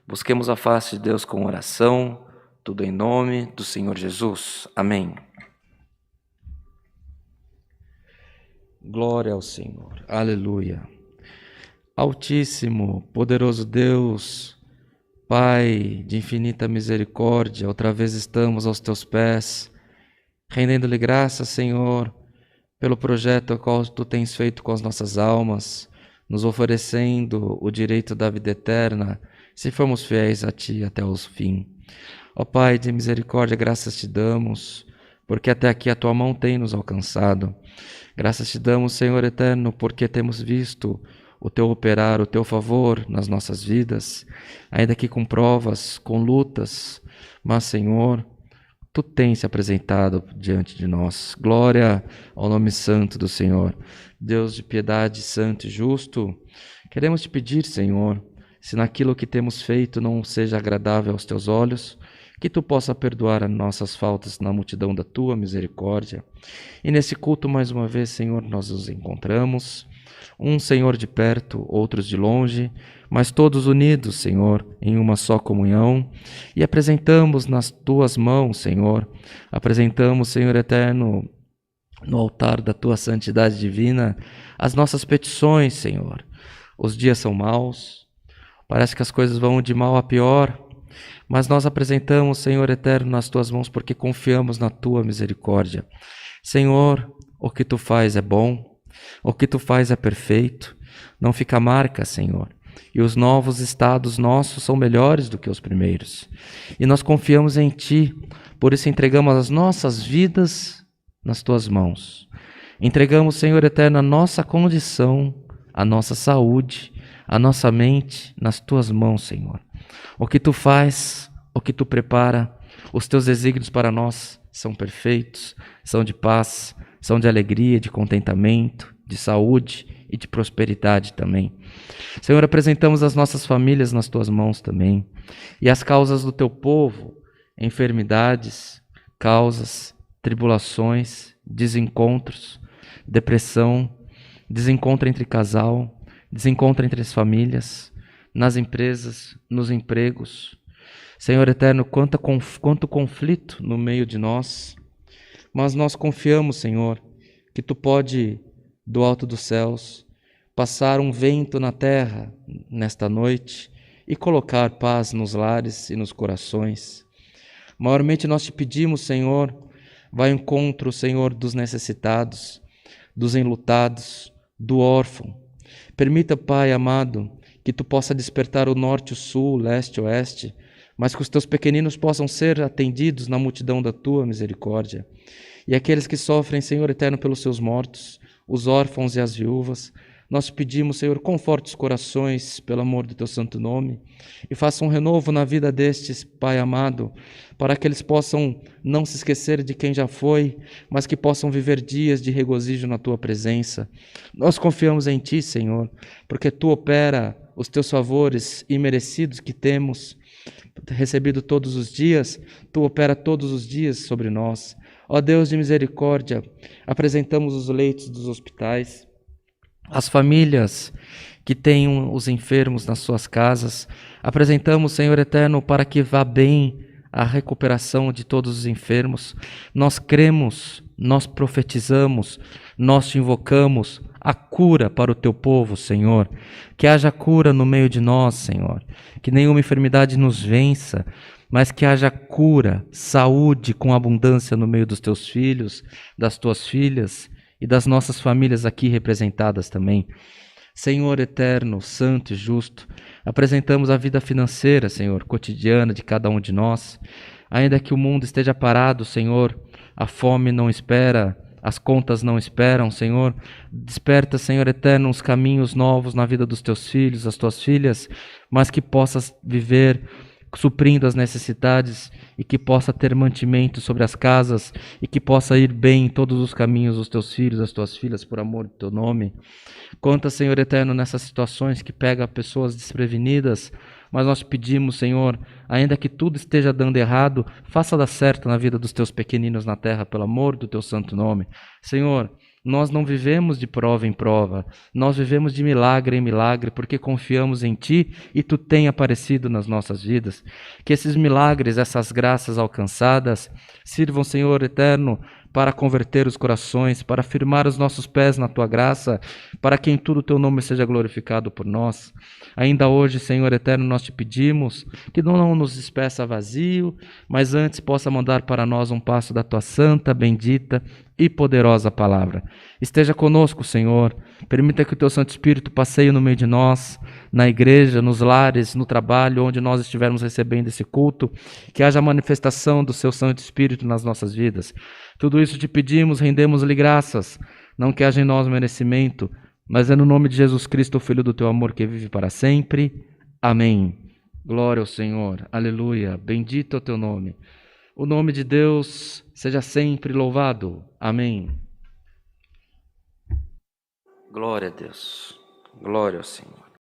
Busquemos a face de Deus com oração, tudo em nome do Senhor Jesus. Amém. Glória ao Senhor. Aleluia. Altíssimo, poderoso Deus, Pai de infinita misericórdia, outra vez estamos aos teus pés, rendendo-lhe graças, Senhor, pelo projeto ao qual tu tens feito com as nossas almas, nos oferecendo o direito da vida eterna, se formos fiéis a Ti até o fim. Ó Pai de misericórdia, graças te damos, porque até aqui a Tua mão tem nos alcançado. Graças te damos, Senhor eterno, porque temos visto o Teu operar, o Teu favor nas nossas vidas, ainda que com provas, com lutas, mas, Senhor, Tu tens se apresentado diante de nós. Glória ao nome santo do Senhor. Deus de piedade, santo e justo, queremos te pedir, Senhor, se naquilo que temos feito não seja agradável aos teus olhos, que tu possa perdoar as nossas faltas na multidão da tua misericórdia. E nesse culto, mais uma vez, Senhor, nós nos encontramos, um Senhor de perto, outros de longe, mas todos unidos, Senhor, em uma só comunhão, e apresentamos nas tuas mãos, Senhor, apresentamos, Senhor eterno, no altar da tua santidade divina, as nossas petições, Senhor. Os dias são maus, parece que as coisas vão de mal a pior, mas nós apresentamos, Senhor eterno, nas tuas mãos porque confiamos na tua misericórdia. Senhor, o que tu faz é bom, o que tu faz é perfeito, não fica marca, Senhor. E os novos estados nossos são melhores do que os primeiros. E nós confiamos em ti, por isso entregamos as nossas vidas nas tuas mãos. Entregamos, Senhor eterno, a nossa condição, a nossa saúde, a nossa mente nas tuas mãos, Senhor. O que tu faz, o que tu prepara, os teus desígnios para nós são perfeitos, são de paz, são de alegria, de contentamento, de saúde e de prosperidade também. Senhor, apresentamos as nossas famílias nas tuas mãos também, e as causas do teu povo, enfermidades, causas, tribulações, desencontros, depressão, desencontro entre casal, desencontro entre as famílias, nas empresas, nos empregos. Senhor eterno, quanto conflito no meio de nós, mas nós confiamos, Senhor, que tu pode, do alto dos céus, passar um vento na terra nesta noite e colocar paz nos lares e nos corações. Maiormente nós te pedimos, Senhor, vai ao encontro, Senhor, dos necessitados, dos enlutados, do órfão. Permita, Pai amado, que tu possa despertar o norte, o sul, o leste, o oeste, mas que os teus pequeninos possam ser atendidos na multidão da tua misericórdia. E aqueles que sofrem, Senhor eterno, pelos seus mortos, os órfãos e as viúvas, nós te pedimos, Senhor, conforte os corações, pelo amor do teu santo nome, e faça um renovo na vida destes, Pai amado, para que eles possam não se esquecer de quem já foi, mas que possam viver dias de regozijo na tua presença. Nós confiamos em ti, Senhor, porque tu opera os teus favores imerecidos que temos recebido todos os dias, tu opera todos os dias sobre nós. Ó Deus de misericórdia, apresentamos os leitos dos hospitais, as famílias que têm os enfermos nas suas casas, apresentamos, Senhor eterno, para que vá bem a recuperação de todos os enfermos. Nós cremos, nós profetizamos, nós te invocamos a cura para o teu povo, Senhor. Que haja cura no meio de nós, Senhor. Que nenhuma enfermidade nos vença, mas que haja cura, saúde com abundância no meio dos teus filhos, das tuas filhas e das nossas famílias aqui representadas também. Senhor eterno, santo e justo, apresentamos a vida financeira, Senhor, cotidiana de cada um de nós. Ainda que o mundo esteja parado, Senhor, a fome não espera, as contas não esperam, Senhor. Desperta, Senhor eterno, uns caminhos novos na vida dos teus filhos, das tuas filhas, mas que possas viver suprindo as necessidades e que possa ter mantimento sobre as casas e que possa ir bem em todos os caminhos dos teus filhos, das tuas filhas, por amor do teu nome. Conta, Senhor eterno, nessas situações que pega pessoas desprevenidas, mas nós pedimos, Senhor, ainda que tudo esteja dando errado, faça dar certo na vida dos teus pequeninos na terra, pelo amor do teu santo nome. Senhor, Nós não vivemos de prova em prova, nós vivemos de milagre em milagre, porque confiamos em Ti e Tu tem aparecido nas nossas vidas. Que esses milagres, essas graças alcançadas, sirvam, Senhor eterno, para converter os corações, para firmar os nossos pés na Tua graça, para que em tudo o Teu nome seja glorificado por nós. Ainda hoje, Senhor eterno, nós Te pedimos que não nos despeça vazio, mas antes possa mandar para nós um passo da Tua santa, bendita e poderosa palavra. Esteja conosco, Senhor. Permita que o Teu Santo Espírito passeie no meio de nós, na igreja, nos lares, no trabalho, onde nós estivermos recebendo esse culto, que haja manifestação do Seu Santo Espírito nas nossas vidas. Tudo isso te pedimos, rendemos-lhe graças, não que haja em nós merecimento, mas é no nome de Jesus Cristo, o Filho do Teu amor, que vive para sempre. Amém. Glória ao Senhor. Aleluia. Bendito é o Teu nome. O nome de Deus seja sempre louvado. Amém. Glória a Deus. Glória ao Senhor.